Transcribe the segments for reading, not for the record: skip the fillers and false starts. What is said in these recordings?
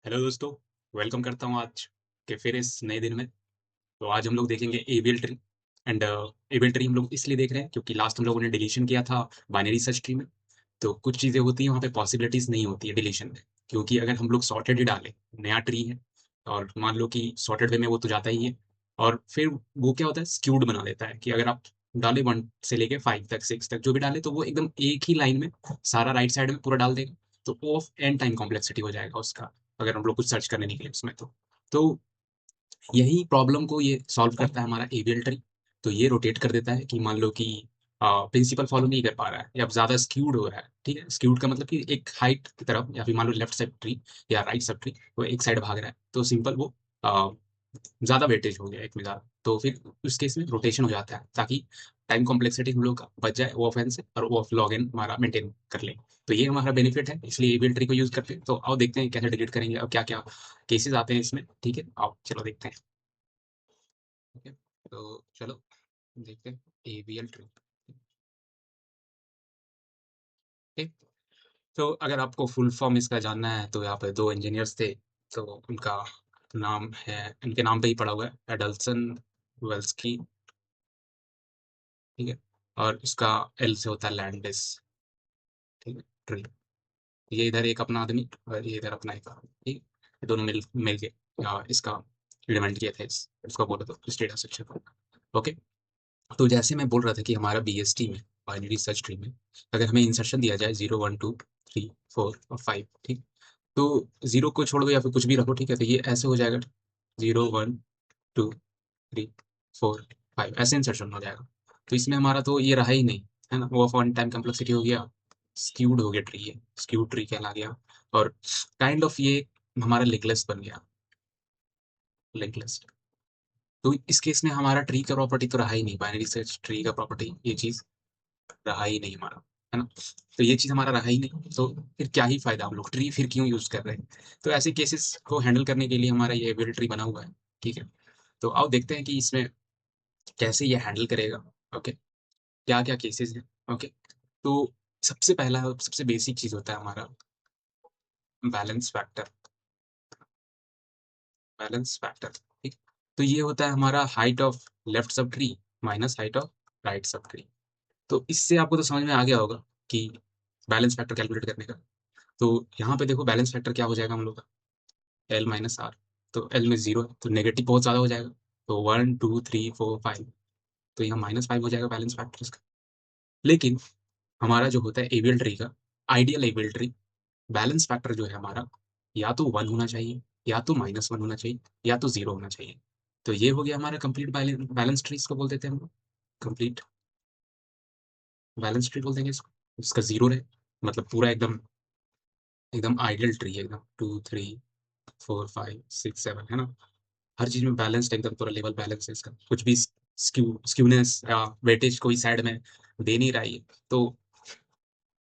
Hello दोस्तों। Welcome करता हूँ आज के फिर इस नए दिन में। तो आज हम लोग देखेंगे ABL tree. And ABL tree हम लोग इसलिए देख रहे हैं क्योंकि लास्ट हम लोगों ने डिलीशन किया था बाइनरी सर्च ट्री में। तो कुछ चीज़ें होती हैं वहाँ पे पॉसिबिलिटीज़ नहीं होती है डिलीशन में, क्योंकि अगर हम लोग सॉर्टेड ही डालें, नया ट्री है और मान लो कि सॉर्टेड वे में वो तो जाता ही है, और फिर वो क्या होता है, स्क्यूड बना देता है कि अगर आप डाले 1 से लेके 5 तक 6 तक जो भी डाले तो वो एकदम एक ही लाइन में सारा राइट साइड में पूरा डाल देगा। तो ऑफ एंड टाइम कॉम्प्लेक्सिटी हो जाएगा उसका, अगर हम लोग कुछ सर्च करने निकले उसमें तो यही प्रॉब्लम को ये सॉल्व करता है हमारा एबीएल ट्री। तो ये रोटेट कर देता है कि मान लो कि प्रिंसिपल फॉलो नहीं कर पा रहा है या ज़्यादा स्क्यूड हो रहा है। ठीक है, स्क्यूड का मतलब कि एक हाइट की तरफ, या फिर मान लो लेफ्ट साइड ट्री या राइट साइड ट्री वो एक साइड भाग रहा है, तो सिंपल वो ज़्यादा वेटेज हो गया एक में ज़्यादा, तो फिर उस केस में रोटेशन हो जाता है ताकि टाइम कॉम्प्लेक्सिटी हम लोग का बच जाए ओ ऑफ एन से, और ओ ऑफ लॉग एन हमारा मेंटेन कर ले। तो ये हमारा बेनिफिट है, इसलिए एबीएल ट्री को यूज़ करते हैं। तो आओ देखते हैं कैसे डिलीट करेंगे और क्या क्या केसेस आते हैं इसमें। ठीक है, आओ चलो देखते हैं। ठीक है, तो चलो देखते हैं एबीएल ट्री। ठीक, तो अगर आपको फुल फॉर्म इसका जानना है तो यहाँ पे दो इंजीनियर्स थे, तो उनका नाम है, उनके नाम पे ही पड़ा हुआ है, एडल्सन वेल्स्की। ठीक है, और इसका एल से होता है लैंडिस। ठीक है, ट्री। ये इधर एक अपना आदमी और ये इधर अपना एक आदमी। ठीक है, ये दोनों मिल मिल के इसका इम्प्लीमेंट किया था, इसको बोलो तो स्टेटा स्ट्रक्चर को। ओके, तो जैसे मैं बोल रहा था कि हमारा बीएसटी में, बाइनरी सर्च ट्री में, अगर हमें इंसर्शन दिया जाए 0 1 2 3 4 और 5, ठीक, तो 0 को छोड़ दो या फिर कुछ भी रखो, ठीक है, तो ये ऐसे हो जाएगा, 0 1 2 3 4 5 ऐसे इंसर्शन हो जाएगा। तो इसमें हमारा तो ये रहा ही नहीं, है ना, वो वन टाइम कम्प्लेक्सिटी हो गया, स्क्यूड हो गया ट्री, ये स्क्यूड ट्री कहला गया, और काइंड ऑफ ये हमारा लिंकलेस बन गया, लिंकलेस। तो इस केस में हमारा ट्री का प्रॉपर्टी तो रहा ही नहीं, बाइनरी सर्च ट्री का प्रॉपर्टी ये चीज रहा ही नहीं हमारा, है ना। तो ये चीज हमारा रहा ही नहीं, तो फिर क्या ही फायदा, हम लोग ट्री फिर क्यों यूज कर रहे हैं। तो ऐसे केसेस को हैंडल करने के लिए हमारा ये एबीएल ट्री बना हुआ है। ठीक है, तो आओ देखते हैं कि इसमें कैसे ये हैंडल करेगा। ओके, क्या क्या केसेस हैं। ओके, तो सबसे पहला सबसे बेसिक चीज होता है हमारा बैलेंस फैक्टर। बैलेंस फैक्टर, ठीक, तो ये होता है हमारा height of left sub tree minus height of right sub tree. तो इससे आपको तो समझ में आ गया होगा कि बैलेंस फैक्टर कैलकुलेट करने का। तो यहाँ पे देखो बैलेंस फैक्टर क्या हो जाएगा हम लोग का, एल माइनस आर। तो एल में जीरो है तो नेगेटिव बहुत ज़्यादा हो जाएगा, तो 1 2 3 4 5, तो यहाँ -5 हो जाएगा बैलेंस फैक्टर इसका। लेकिन हमारा जो होता है एबीएल ट्री का, ideal ABL tree, balance factor जो है हमारा, या तो 1 होना चाहिए, या तो -1 होना चाहिए, या तो 0 होना चाहिए। तो ये हो गया हमारा कंप्लीट बैलेंस ट्री, इसको बोल देते हैं हम लोग कंप्लीट बैलेंस ट्री बोल देंगे इसको। इसका 0 रहे मतलब पूरा एकदम एकदम आइडियल ट्री है, एकदम 2 3 4 5 6 7, है ना। हर चीज में बैलेंस्ड, एकदम पूरा लेवल बैलेंस है इसका, कुछ भी स्क्यूनेस या वेटेज कोई साइड में दे नहीं रहा है ये। तो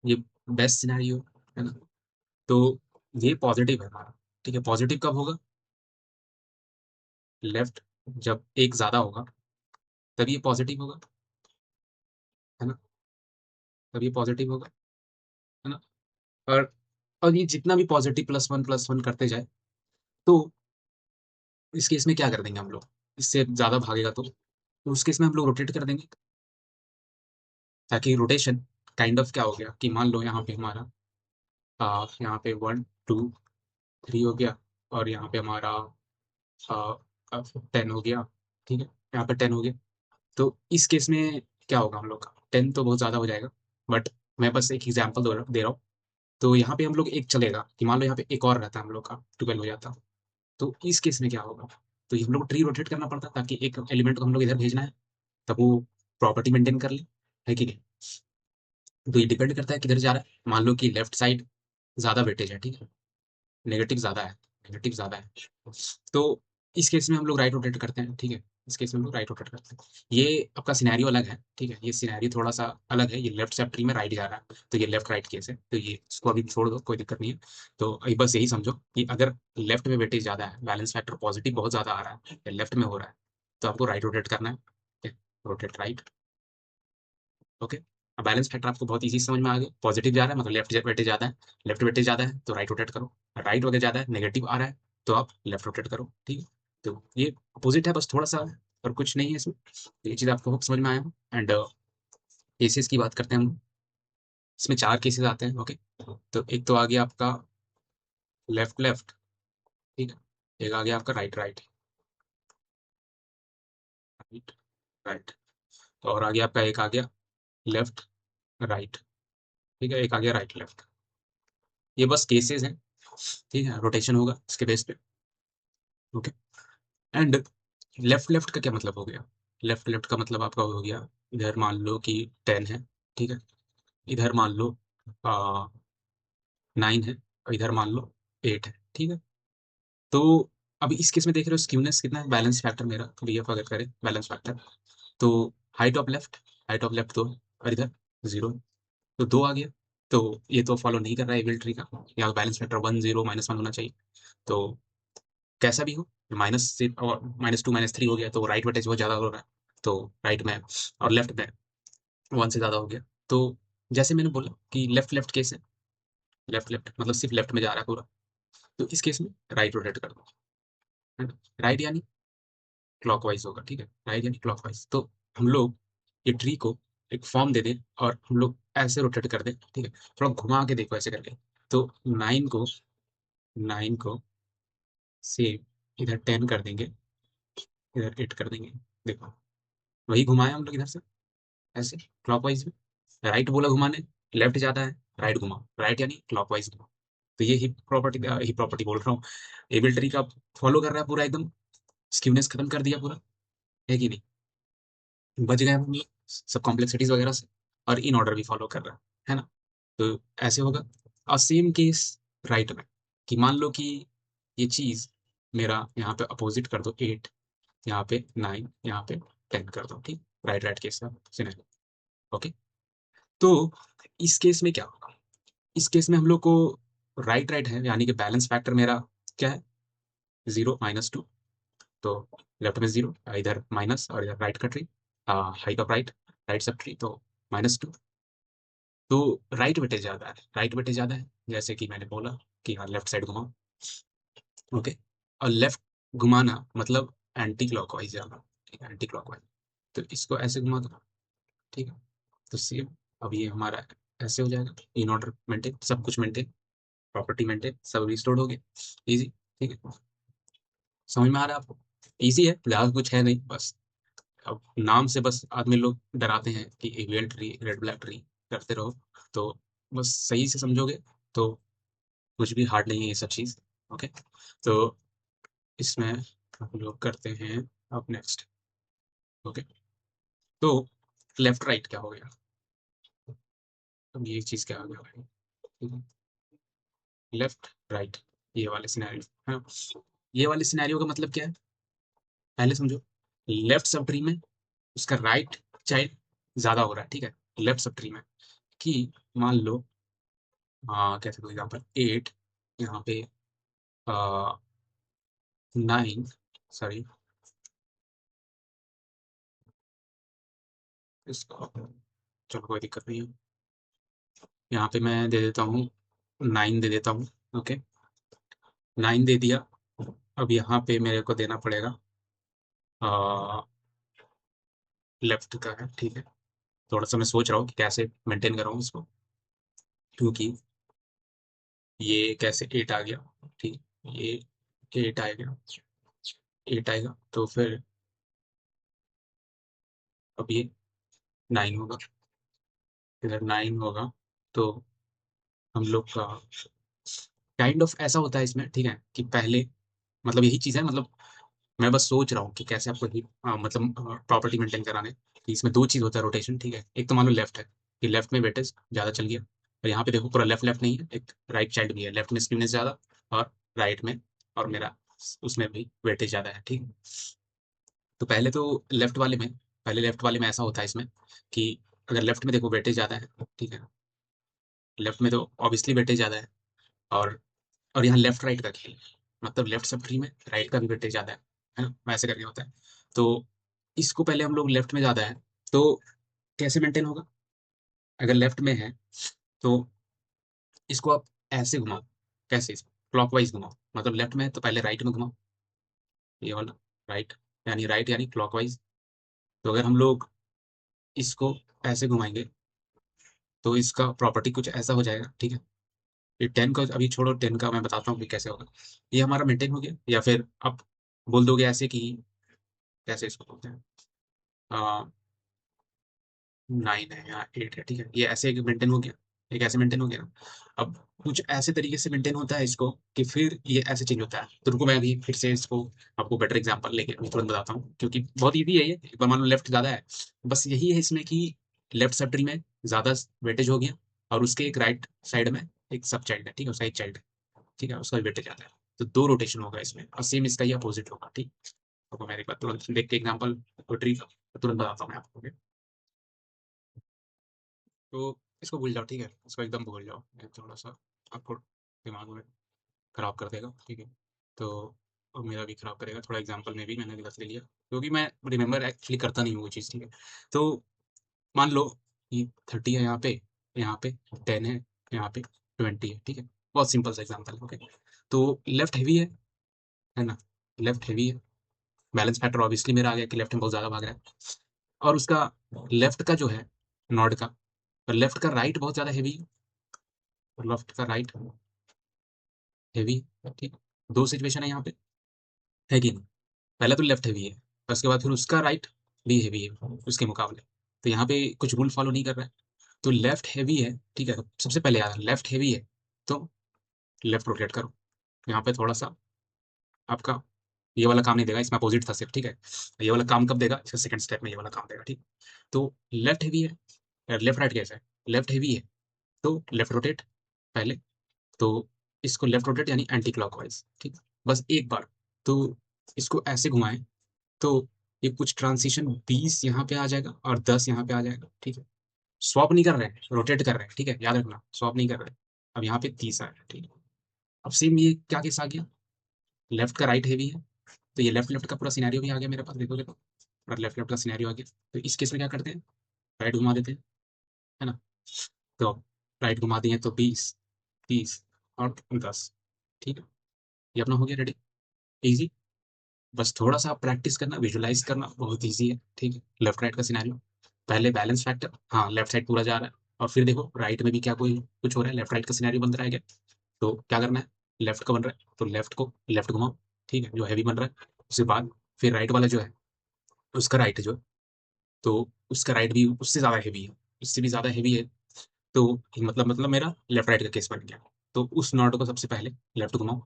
ये बेस्ट सिनेरियो है ना। तो ये पॉजिटिव है हमारा। ठीक है, पॉजिटिव कब होगा, लेफ्ट जब एक ज्यादा होगा तब ये पॉजिटिव होगा, है ना, तब ये पॉजिटिव होगा, है ना। और और ये जितना भी पॉजिटिव +1 करते जाए, तो इस केस में क्या कर देंगे हम लोग, इससे ज्यादा भागेगा तो उस केस में हम लोग रोटेट कर देंगे, ताकि रोटेशन काइंड ऑफ क्या हो गया कि मान लो यहाँ पे हमारा यहाँ पे 1 2 3 हो गया, और यहाँ पे हमारा 10 हो गया। ठीक है, यहाँ पे 10 हो गया। तो इस केस में क्या होगा हम लोग का, 10 तो बहुत ज़्यादा हो जाएगा, बट मैं बस एक एग्जाम्पल दे रहा हूँ। तो यहाँ पे हम लोग एक चलेगा कि मान लो यहाँ पे एक और रहता है हम लोग का, 12 हो जाता। तो इस केस में क्या होगा, तो ये हम लोग ट्री रोटेट करना पड़ता ताकि एक एलिमेंट को हम लोग इधर भेजना है, तब वो प्रॉपर्टी मेंटेन कर ले, है कि नहीं। तो ये डिपेंड करता है किधर जा रहा है, मान लो कि लेफ्ट साइड ज़्यादा वेटेज है, ठीक है, नेगेटिव ज़्यादा है, नेगेटिव ज़्यादा है, तो इस केस में हम लोग राइट रोटेट करते हैं। ठीक है, इस केस में हम लोग राइट रोटेट करते हैं। ये आपका सिनेरियो अलग है, ठीक है, ये सिनेरियो थोड़ा सा अलग है, ये लेफ्ट सब ट्री में राइट जा रहा है, तो ये लेफ्ट राइट केस है, तो ये इसको अभी छोड़ दो, कोई दिक्कत नहीं है। तो अभी बस यही समझो कि अगर लेफ्ट में वेटेज ज़्यादा है, बैलेंस फैक्टर पॉजिटिव बहुत ज़्यादा आ रहा है या लेफ्ट में हो रहा है, तो आपको राइट रोटेट करना है, रोटेट राइट। ओके, अब बैलेंस फैक्टर आपको बहुत इजी समझ में आ गया। पॉजिटिव जा रहा है मतलब लेफ्ट वेटेज ज़्यादा है, लेफ्ट वेटेज ज़्यादा है तो राइट रोटेट करो, राइट वेटेज ज़्यादा है नेगेटिव आ रहा है तो आप लेफ्ट रोटेट करो, ठीक है। तो ये अपोजिट है बस थोड़ा सा, और कुछ नहीं है इसमें। ये चीज़ आपको होप समझ में आया हो। एंड केसेस की बात करते हैं हम लोग। इसमें 4 केसेस आते हैं, ओके। तो एक तो आ गया आपका लेफ्ट लेफ्ट, ठीक है। एक आ गया आपका राइट राइट राइट राइट, और आ गया आपका एक आ गया लेफ्ट राइट, ठीक है। एक आ गया राइट लेफ्ट। ये बस केसेस हैं, ठीक है। रोटेशन होगा इसके बेस पे, ओके। एंड लेफ्ट लेफ्ट का क्या मतलब हो गया? लेफ्ट लेफ्ट का मतलब आपका हो गया, इधर मान लो कि 10 है, ठीक है। इधर मान लो 9 है, और इधर मान लो 8 है, ठीक है। तो अभी इस केस में देख रहे हो स्क्यूनेस कितना है, बैलेंस फैक्टर मेरा बीएफ अगर करें बैलेंस फैक्टर, तो हाइट ऑफ लेफ्ट 2, और इधर 0, तो 2 आ गया। तो ये तो फॉलो नहीं कर रहा है एबल ट्री का, यहाँ बैलेंस फैक्टर 1 0 -1 होना चाहिए। तो कैसा भी हो, माइनस से और -2 -3 हो गया तो राइट वेटेज बहुत ज़्यादा हो रहा है, तो राइट में और लेफ्ट में 1 से ज़्यादा हो गया। तो जैसे मैंने बोला कि लेफ्ट लेफ्ट केस है, लेफ्ट लेफ्ट मतलब सिर्फ लेफ्ट में जा रहा है पूरा, तो इस केस में राइट रोटेट कर दो, है ना। राइट यानी क्लॉकवाइज होगा, ठीक है। राइट यानी क्लॉकवाइज। तो हम लोग ये ट्री को एक फॉर्म दे दें और हम लोग ऐसे रोटेट कर दें, ठीक है। थोड़ा घुमा के देखो ऐसे करके, तो 9 को सेम इधर 10 कर देंगे, इधर 8 कर देंगे। देखो वही घुमाए हम लोग इधर से ऐसे क्लॉकवाइज में। राइट बोला घुमाने, लेफ्ट जाता है, राइट घुमा, राइट यानी क्लॉकवाइज घुमा। तो ये ही प्रॉपर्टी बोल रहा हूँ, एबल ट्री का फॉलो कर रहा है पूरा एकदम, स्क्यूनेस खत्म कर दिया पूरा, है कि नहीं। बच गए हम लोग सब कॉम्प्लेक्सिटीज वगैरह से, और इन ऑर्डर भी फॉलो कर रहा है ना। तो ऐसे होगा। और सेम केस राइट में, कि मान लो कि ये चीज मेरा यहाँ पे अपोजिट कर दो 8, यहाँ पे 9, यहाँ पे 10 कर दो, ठीक। राइट राइट केस का सिनेरियो, ओके। तो इस केस में क्या होगा? इस केस में हम लोग को राइट राइट है, यानी कि बैलेंस फैक्टर मेरा क्या है, 0 -2। तो लेफ्ट में 0, इधर माइनस, और इधर राइट का tree, height of right, right sub tree, तो -2। तो राइट वेटेज ज़्यादा है, राइट वेटेज ज़्यादा है, जैसे कि मैंने बोला कि हाँ लेफ्ट साइड घुमाओ, ओके। और लेफ्ट घुमाना मतलब एंटी क्लॉकवाइज जाना, ठीक है, एंटी क्लॉकवाइज। तो इसको ऐसे घुमा दो, ठीक है। तो सेम अब ये हमारा ऐसे हो जाएगा, इन ऑर्डर मेंटेन, सब कुछ मेंटेन, प्रॉपर्टी मेंटेन, सब रिस्टोर्ड हो गया, इजी, ठीक है। समझ में आ रहा है आपको? इजी है, ज़्यादा कुछ है नहीं, बस अब नाम से बस आदमी लोग डराते हैं कि AVL tree, red black tree करते रहो, तो बस सही से समझोगे तो कुछ भी हार्ड नहीं है ये सब चीज़, ओके। तो इसमें हम लोग करते हैं अब नेक्स्ट, ओके। तो लेफ्ट राइट क्या हो गया, अब ये चीज़ क्या हो गया भाई, लेफ्ट राइट, ये वाले सिनेरियो है ना। ये वाले सिनेरियो का मतलब क्या है, पहले समझो। लेफ्ट सब ट्री में उसका राइट चाइल्ड ज्यादा हो रहा है, ठीक है। लेफ्ट सब ट्री में कि मान लो कैसे कोई एग्जांपल 8, यहाँ पे 9, सॉरी इसका, चलो कोई दिक्कत नहीं है। यहाँ पे मैं दे देता हूँ 9 दे देता हूँ, ओके। 9 दे दिया। अब यहाँ पे मेरे को देना पड़ेगा लेफ्ट का है, ठीक है। थोड़ा सा मैं सोच रहा हूँ कि कैसे मेंटेन कर रहा हूँ इसको, क्योंकि ये कैसे 8 आ गया, ठीक। ये 8 आएगा, 8 आएगा तो फिर अब ये 9 होगा, इधर 9 होगा। तो हम लोग का काइंड ऑफ ऐसा होता है इसमें, ठीक है, कि पहले मतलब यही चीज़ है, मतलब मैं बस सोच रहा हूँ कि कैसे आपको ही मतलब प्रॉपर्टी मेंटेन कराने, कि इसमें 2 चीज़ होता है रोटेशन, ठीक है। एक तो मान लो लेफ्ट है, कि लेफ्ट में वेटेज ज़्यादा चल गया, और यहाँ पे देखो पूरा लेफ्ट लेफ्ट नहीं है, एक राइट चाइल्ड भी है, लेफ्ट में स्क्यूनेस ज़्यादा, और राइट में, और मेरा उसमें भी वेटेज ज़्यादा है, ठीक है। तो पहले तो लेफ्ट वाले में, पहले लेफ्ट वाले में ऐसा होता है इसमें कि अगर लेफ्ट में देखो वेटेज ज़्यादा है, ठीक है। लेफ्ट में तो ऑब्वियसली वेटेज ज़्यादा है, और यहाँ लेफ्ट राइट का खेल है। मतलब लेफ्ट सब ट्री में राइट का भी वेटेज ज़्यादा है ना, वैसे करके होता है। तो इसको पहले हम लोग लेफ्ट में ज़्यादा है, तो कैसे मेंटेन होगा, अगर लेफ्ट में है तो इसको आप ऐसे घुमाओ। कैसे? क्लॉकवाइज घुमाओ। मतलब लेफ्ट में है तो पहले राइट में घुमाओ, ये वाला राइट, राइट यानी क्लॉकवाइज। तो अगर हम लोग इसको ऐसे घुमाएंगे तो इसका प्रॉपर्टी कुछ ऐसा हो जाएगा, ठीक है। ये 10 का अभी छोड़ो, 10 का मैं बताता हूँ कि कैसे होगा। ये हमारा मेंटेन हो गया, या फिर आप बोल दोगे ऐसे कि कैसे इसको बोलते हैं, 9 है या 8 है, ठीक है। ये ऐसे एक मेंटेन हो गया, एक ऐसे मेंटेन हो गया ना। अब कुछ ऐसे तरीके से मेंटेन होता है इसको कि फिर ये ऐसे चेंज होता है। तो रुको मैं अभी फिर से इसको आपको बेटर एग्जांपल लेके अभी तुरंत बताता हूँ, क्योंकि बहुत ईजी है ये। एक बार मान लो लेफ्ट ज्यादा है, बस यही है इसमें कि लेफ्ट सब ट्री में ज्यादा वेटेज हो गया, और उसके एक राइट साइड में एक सब चाइल्ड है, ठीक है, उसका एक चाइल्ड है, ठीक है, उसका वेटेज आता है। तो 2 रोटेशन होगा इसमें, और सेम इसका ही अपोजिट होगा, ठीक। तो मैं एक बार तुरंत देख के एग्जांपल ट्री का तुरंत बताता हूँ मैं आपको, okay? तो इसको भूल जाओ, ठीक है, इसको एकदम भूल जाओ, ये थोड़ा सा आपको दिमाग में खराब कर देगा, ठीक है। तो और मेरा भी खराब करेगा थोड़ा, एग्जांपल में भी मैंने गलत ले लिया, क्योंकि मैं रिमेंबर एक्चुअली करता नहीं हूँ वो चीज़, ठीक है। तो मान लो कि 30 है यहाँ पे 10 है, यहाँ पे 20 है, ठीक है। बहुत सिंपल सा एग्जांपल है, ओके। तो लेफ्ट हैवी है ना, लेफ्ट हैवी है। बैलेंस फैक्टर ऑब्वियसली मेरा आ गया कि लेफ्ट में बहुत ज़्यादा भाग रहा है, और उसका लेफ्ट का जो है नॉड का, और लेफ्ट का राइट बहुत ज़्यादा हैवी है, और लेफ्ट का राइट हैवी, ठीक। 2 सिचुएशन है यहाँ पे, है कि नहीं? पहला तो लेफ्ट हैवी है, और उसके बाद फिर उसका राइट भी हैवी है उसके मुकाबले। तो यहाँ पे कुछ रूल फॉलो नहीं कर रहा है। तो लेफ्ट हैवी है, ठीक है, तो सबसे पहले याद है लेफ्ट हैवी है, तो लेफ्ट रोटेट करो। यहाँ पे थोड़ा सा आपका ये वाला काम नहीं देगा, इसमें अपोजिट था सिर्फ, ठीक है। ये वाला काम कब देगा? इसका सेकंड स्टेप में ये वाला काम देगा, ठीक। तो लेफ्ट हैवी है, लेफ्ट राइट कैसा है? लेफ्ट हैवी है तो लेफ्ट रोटेट पहले, तो इसको लेफ्ट रोटेट यानी एंटी क्लॉकवाइज, ठीक। बस एक बार। तो इसको ऐसे घुमाएं तो ये कुछ ट्रांजिशन 20 यहाँ पे आ जाएगा और 10 यहाँ पे आ जाएगा, ठीक है। स्वैप नहीं कर रहे हैं, रोटेट कर रहे हैं, ठीक है, याद रखना, स्वैप नहीं कर रहे हैं। अब यहाँ पे 30 आया, ठीक है। अब सेम ये क्या केस आ गया, लेफ्ट का राइट हैवी है, तो ये लेफ्ट लेफ्ट का पूरा सिनेरियो भी आ गया मेरे पास, देखो देखो, पूरा लेफ्ट लेफ्ट का सिनेरियो आ गया। तो इस केस में क्या करते हैं, राइट घुमा देते हैं, है ना। तो राइट घुमा दिए तो 20, 30 और 10, ठीक है। ये अपना हो गया रेडी, इजी। बस थोड़ा सा प्रैक्टिस करना, विजुलाइज करना बहुत ईजी है, ठीक है। लेफ्ट राइट का सिनेरियो, पहले बैलेंस फैक्टर, हाँ लेफ्ट साइड पूरा जा रहा है, और फिर देखो राइट में भी क्या कोई कुछ हो रहा है, लेफ्ट राइट का सिनेरियो बन रहा है क्या। तो क्या करना है, लेफ्ट का बन रहा है तो लेफ्ट को लेफ्ट घुमाओ, ठीक है, जो हैवी बन रहा है। उसके बाद फिर राइट वाला जो है, उसका राइट जो है, तो उसका राइट भी उससे ज़्यादा हैवी है, उससे भी ज़्यादा हैवी है। तो मतलब मेरा लेफ्ट राइट का केस बन गया। तो उस नॉट को सबसे पहले लेफ्ट घुमाओ,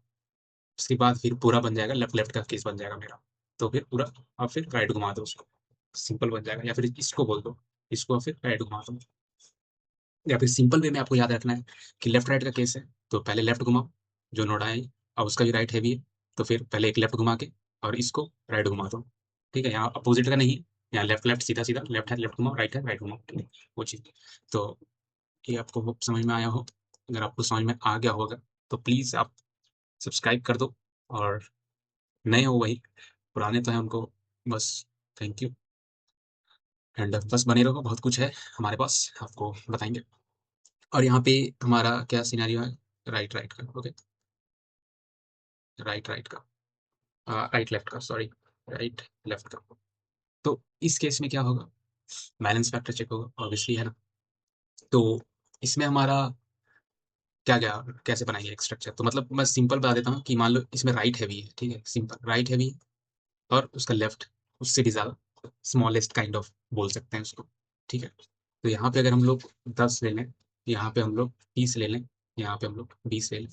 उसके बाद फिर पूरा बन जाएगा, लेफ्ट लेफ्ट का केस बन जाएगा मेरा। तो फिर पूरा अब फिर राइट घुमा दो उसको, सिंपल बन जाएगा। या फिर इसको बोल दो, इसको फिर राइट घुमा दो। या फिर सिंपल वे में आपको याद रखना है कि लेफ्ट राइट का केस है तो पहले लेफ्ट घुमाओ, जो नोड आए, और उसका भी राइट हैवी है, तो फिर पहले एक लेफ्ट घुमा के और इसको राइट घुमा दो, ठीक है। यहाँ अपोजिट का नहीं, यहाँ लेफ्ट लेफ्ट सीधा सीधा, लेफ्ट है लेफ्ट घुमाओ, राइट है राइट घुमाओ, ठीक है, वो चीज़। तो ये आपको वो समझ में आया हो। अगर आपको समझ में आ गया होगा तो प्लीज़ आप सब्सक्राइब कर दो, और नए हो वही, पुराने तो हैं उनको बस थैंक यू। एंड बस बने रहो, बहुत कुछ है हमारे पास आपको बताएंगे। और यहाँ पे हमारा क्या सिनेरियो है, राइट राइट का, ओके, राइट राइट का, राइट लेफ्ट का, सॉरी, राइट लेफ्ट का। तो इस केस में क्या होगा, बैलेंस फैक्टर चेक होगा ऑब्वियसली, है ना। तो इसमें हमारा क्या क्या कैसे बनाएंगे एक स्ट्रक्चर, तो मतलब मैं सिंपल बता देता हूँ कि मान लो इसमें राइट हैवी है, ठीक है, सिंपल राइट हैवी, और उसका लेफ्ट उससे भी ज़्यादा, स्मॉलेस्ट काइंड ऑफ बोल सकते हैं उसको, ठीक है। तो यहाँ पे अगर हम लोग 10 ले लें, यहाँ पे हम लोग 30 ले लें, यहाँ पे हम लोग 20 ले लें,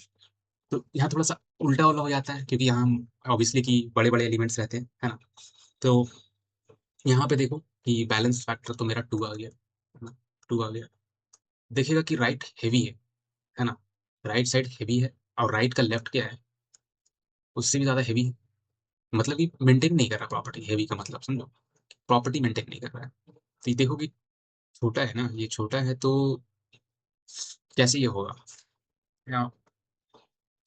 तो यहाँ थोड़ा सा उल्टा उल्टा हो जाता है, क्योंकि यहाँ ऑब्वियसली कि बड़े बड़े एलिमेंट्स रहते हैं, है ना। तो यहाँ पे देखो कि बैलेंस फैक्टर तो मेरा 2 आ गया, है ना, 2 आ गया। देखिएगा कि राइट हैवी है ना, राइट साइड हैवी है, और राइट का लेफ्ट क्या है, उससे भी ज़्यादा हैवी है। मतलब कि मेंटेन नहीं कर रहा प्रॉपर्टी, हैवी का मतलब समझो, प्रॉपर्टी मेंटेन नहीं कर रहा है। तो ये देखो कि छोटा है ना, ये छोटा है, तो कैसे ये होगा, या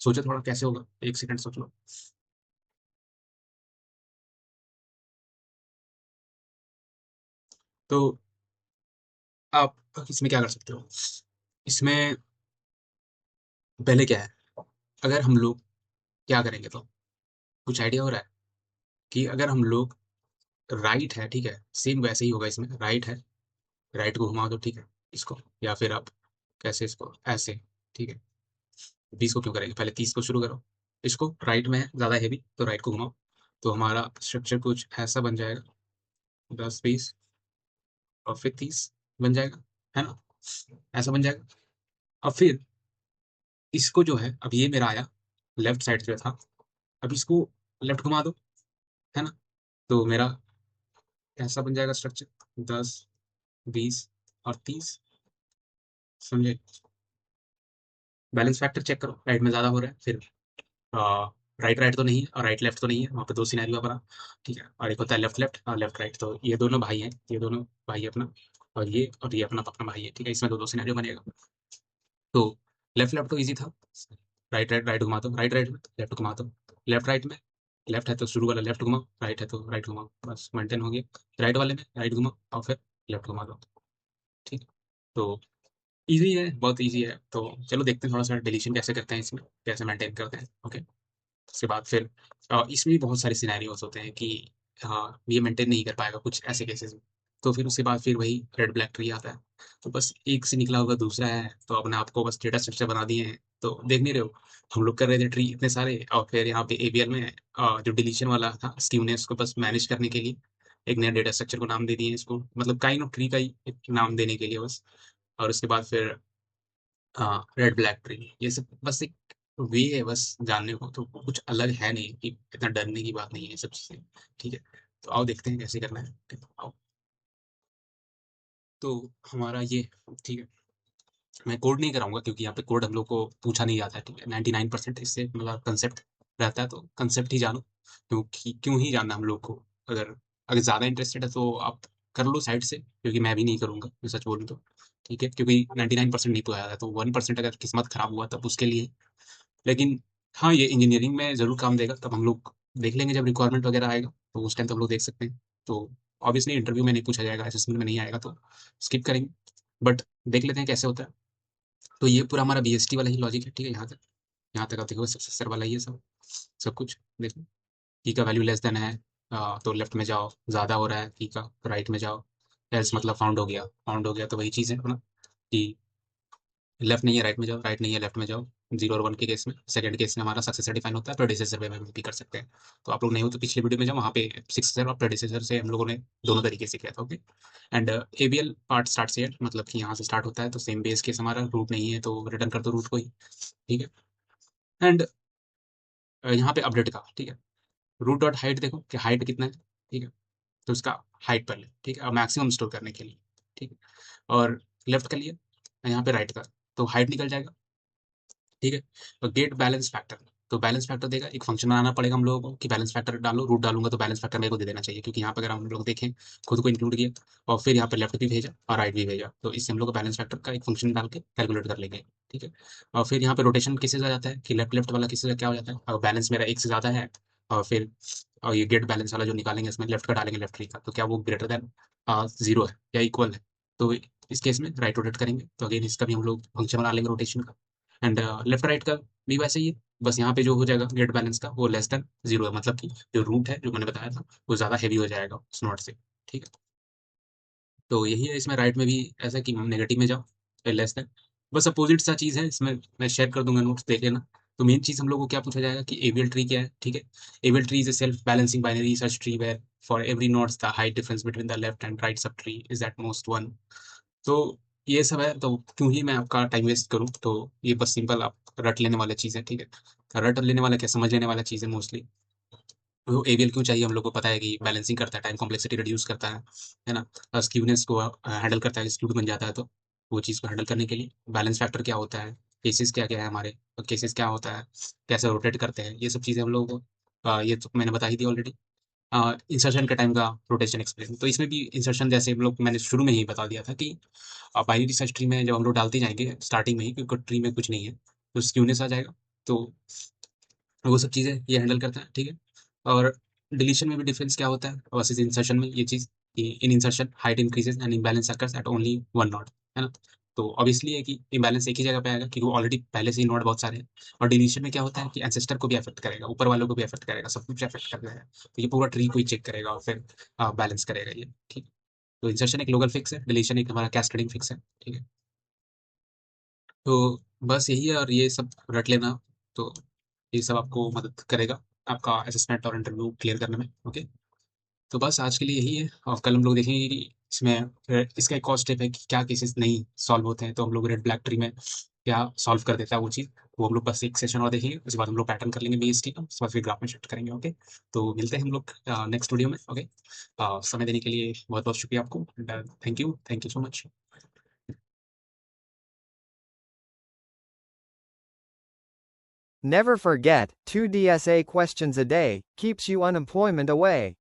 सोचो थोड़ा कैसे होगा, एक सेकंड सोच लो। तो आप इसमें क्या कर सकते हो, इसमें पहले क्या है, अगर हम लोग क्या करेंगे तो कुछ आइडिया हो रहा है कि अगर हम लोग राइट है, ठीक है, सेम वैसे ही होगा इसमें, राइट है, राइट को घुमा दो, ठीक है, इसको, या फिर आप कैसे इसको ऐसे, ठीक है, 20 को क्यों करेंगे, पहले 30 को शुरू करो, इसको राइट में है ज़्यादा हैवी तो राइट को घुमाओ, तो हमारा स्ट्रक्चर कुछ ऐसा बन जाएगा, 10 20 और फिर 30 बन जाएगा, है ना, ऐसा बन जाएगा। अब फिर इसको जो है, अब ये मेरा आया लेफ्ट साइड जो था, अब इसको लेफ्ट घुमा दो, है ना, तो मेरा ऐसा बन जाएगा स्ट्रक्चर, 10 20 और 30, समझे। बैलेंस फैक्टर चेक करो, राइट में ज़्यादा हो रहा है, फिर राइट राइट तो नहीं है और राइट लेफ्ट तो नहीं है, वहाँ पे दो सिनेरियो बना, ठीक है, और एक होता है लेफ्ट लेफ्ट और लेफ्ट राइट, तो ये दोनों भाई हैं, ये दोनों भाई अपना, और ये अपना अपना भाई है, ठीक है, इसमें दो दो सिनेरियो बनेगा। तो लेफ्ट लेफ्ट तो ईजी था, राइट राइट राइट घुमा दो, राइट राइट में लेफ्ट घुमा दो, लेफ्ट राइट में लेफ्ट है तो शुरू वाला लेफ्ट घुमाओ, राइट है तो राइट घुमाओ, बस मेंटेन हो गया। राइट वाले में राइट घुमाओ और फिर लेफ्ट घुमा दो, ठीक है। तो ईजी है, बहुत ईजी है, तो चलो देखते हैं थोड़ा सा डिलीशन कैसे करते हैं, इसमें कैसे मेंटेन करते हैं, ओके। उसके बाद फिर इसमें भी बहुत सारे सिनेरियोज होते हैं कि हाँ ये मेंटेन नहीं कर पाएगा कुछ ऐसे केसेस में, तो फिर उसके बाद फिर वही रेड ब्लैक ट्री आता है, तो बस एक से निकला होगा दूसरा है, तो अपने आपको बस डेटा स्ट्रक्चर बना दिए हैं, तो देख नहीं रहे हो, हम लोग कर रहे थे ट्री इतने सारे, और फिर यहाँ पे एबीएल में जो डिलीशन वाला था स्टीव ने उसको बस मैनेज करने के लिए एक नया डेटा स्ट्रक्चर को नाम दे दिए इसको, मतलब काइंड ऑफ ट्री का ही एक नाम देने के लिए बस। और उसके बाद फिर हाँ रेड ब्लैक ट्री, ये सब बस एक वे है बस जानने को, तो कुछ अलग है नहीं कि इतना डरने की बात नहीं है ये सब चीजें, ठीक है। तो आओ देखते हैं कैसे करना है, ठीक है, आओ। तो हमारा ये, ठीक है, मैं कोड नहीं कराऊंगा क्योंकि यहाँ पे कोड हम लोग को पूछा नहीं जाता है, ठीक है, 99% इससे मतलब कंसेप्ट रहता है, तो कंसेप्ट ही जानो, क्योंकि क्यों ही जानना हम लोग को, अगर अगर ज़्यादा इंटरेस्टेड है तो आप कर लो साइड से, क्योंकि मैं भी नहीं करूंगा, मैं सच बोलूँ तो, ठीक है, क्योंकि 99% नहीं पूछा जाता है, तो 1% अगर किस्मत खराब हुआ तब उसके लिए। लेकिन हाँ, ये इंजीनियरिंग में ज़रूर काम देगा, तब हम लोग देख लेंगे जब रिक्वायरमेंट वगैरह आएगा, तो उस टाइम तो हम लोग देख सकते हैं। तो ऑब्वियसली इंटरव्यू में नहीं पूछा जाएगा, असेसमेंट में नहीं आएगा तो स्किप करेंगे, बट देख लेते हैं कैसे होता है। तो ये पूरा हमारा बीएसटी वाला ही लॉजिक है, ठीक है, यहाँ तक आप देखो सक्सेसर वाला ही है सब, सब कुछ देखो। की का वैल्यू लेस देन है, तो लेफ्ट में जाओ, ज़्यादा हो रहा है की का तो राइट में जाओ, एल्स मतलब फाउंड हो गया, फाउंड हो गया तो वही चीज़ है अपना कि लेफ्ट नहीं है राइट में जाओ, राइट नहीं है लेफ्ट में जाओ, 0 और 1 के केस में, सेकंड केस में हमारा सक्सेसर डिफाइन होता है, प्रेडिसेसर वे में भी कर सकते हैं। तो आप लोग नहीं हो तो पिछले वीडियो में जाओ, वहाँ पे सक्सेसर और प्रेडिसेसर से हम लोगों ने दोनों तरीके से किया था, okay. And ABL part start से मतलब कि यहाँ से स्टार्ट होता है, तो सेम बेस केस हमारा रूट नहीं है तो रिटर्न कर दो रूट को ही, ठीक है। एंड यहाँ पे अपडेट का, ठीक है, रूट डॉट हाइट देखो कि हाइट कितना है, ठीक है, तो उसका हाइट पर ले, ठीक है, और मैक्सिमम स्टोर करने के लिए, ठीक है, और लेफ्ट का लिए यहाँ पे राइट का, तो हाइट निकल जाएगा, ठीक है। तो गेट बैलेंस फैक्टर, तो बैलेंस फैक्टर देगा, एक फंक्शन बनाना पड़ेगा हम लोगों को कि बैलेंस फैक्टर डालो, रूट डालूंगा तो बैलेंस फैक्टर मेरे को दे देना चाहिए, क्योंकि यहाँ पर अगर हम लोग देखें खुद को इंक्लूड किया और फिर यहाँ पे लेफ्ट भी भेजा और राइट भी भेजा, तो इससे हम लोग बैलेंस फैक्टर का एक फंक्शन डाल के कैलकुलेट कर लेंगे, ठीक है। और फिर यहाँ पे रोटेशन किससे आ जाता है कि लेफ्ट लेफ्ट वाला किससे क्या हो जाता है, और बैलेंस मेरा एक से ज़्यादा है, और फिर और ये गेट बैलेंस वाला जो निकालेंगे इसमें लेफ्ट का डालेंगे लेफ्ट ट्री का, तो क्या वो ग्रेटर देन 0 है या इक्वल है, तो इस केस में राइट रोटेट करेंगे, तो अगेन इसका भी हम लोग फंक्शन बना लेंगे रोटेशन का। एंड लेफ्ट राइट का भी वैसे ही है, बस यहाँ पे जो हो जाएगा गेट बैलेंस का वो लेस देन 0 है, मतलब कि जो रूट है जो मैंने बताया था वो ज़्यादा हैवी हो जाएगा उस नोट से, ठीक है। तो यही है इसमें, राइट में भी ऐसा कि नेगेटिव में जाओ, फिर लेस देन, बस अपोजिट सा चीज़ है इसमें, मैं शेयर कर दूंगा नोट्स देख लेना। तो मेन चीज़ हम लोग को क्या पूछा जाएगा कि एवियल ट्री क्या है, ठीक है। AVL tree is a self balancing binary search tree where for every nodes the height difference between the left and right subtree is at most 1। तो ये सब है, तो क्यों ही मैं आपका टाइम वेस्ट करूँ, तो ये बस सिंपल आप रट लेने वाला चीज़ है, ठीक है, रट लेने वाला क्या समझ लेने वाला चीज़ है मोस्टली। तो एवीएल क्यों चाहिए, हम लोग को पता है कि बैलेंसिंग करता है, टाइम कॉम्प्लेक्सिटी रिड्यूस करता है ना, स्क्यूनेस को हैंडल करता है, स्क्यूड बन जाता है, तो वो चीज़ को हैंडल करने के लिए बैलेंस फैक्टर क्या होता है, केसेस क्या क्या है हमारे, केसेस क्या होता है, कैसे रोटेट करते हैं, ये सब चीज़ें हम लोगों को ये तो मैंने बता ही दी ऑलरेडी। इंसर्शन के टाइम का रोटेशन एक्सप्रेशन, तो इसमें भी इंसर्शन जैसे हम लोग मैंने शुरू में ही बता दिया था कि बाइनरी सर्च ट्री में जब हम लोग डालते जाएंगे स्टार्टिंग में ही, क्योंकि ट्री में कुछ नहीं है तो स्क्यूनेस आ जाएगा, तो वो सब चीज़ें ये हैंडल करता है, ठीक है। और डिलीशन में भी डिफरेंस क्या होता है वर्सेस इंसर्शन में, ये चीज़ कि in insertion height increases and imbalance occurs at only one node, है ना? तो ऑब्वियसली है कि इम्बैलेंस एक ही जगह पे आएगा क्योंकि वो ऑलरेडी पहले से ही नोड बहुत सारे हैं। और डिलीशन में क्या होता है कि एंसेस्टर को भी अफेक्ट करेगा, ऊपर वालों को भी अफेक्ट करेगा, सब कुछ अफेक्ट कर देगा। तो ये पूरा ट्री को ही चेक करेगा और फिर बैलेंस करेगा ये, ठीक है? तो इंसर्शन एक लोकल फिक्स है, डिलीशन एक हमारा कैस्केडिंग फिक्स है, ठीक है? तो बस यही है और ये सब रट लेना, तो ये सब आपको मदद करेगा आपका असेसमेंट और इंटरव्यू क्लियर करने में, ओके? तो बस आज के लिए यही है और कल हम लोग देखेंगे कि इसमें इसका एक और स्टेप है कि क्या केसेस नहीं सॉल्व होते हैं, तो हम लोग रेड ब्लैक ट्री में क्या सॉल्व कर देता है वो चीज़, वो हम लोग बस एक सेशन और देखेंगे, उसके बाद हम लोग पैटर्न कर लेंगे बीएसटी का, उसके बाद फिर ग्राफ में शिफ्ट करेंगे, ओके? तो मिलते हैं हम लोग नेक्स्ट वीडियो में, ओके? समय देने के लिए बहुत बहुत शुक्रिया आपको, thank you so much. Never forget, 2 DSA questions a day keeps you unemployment away.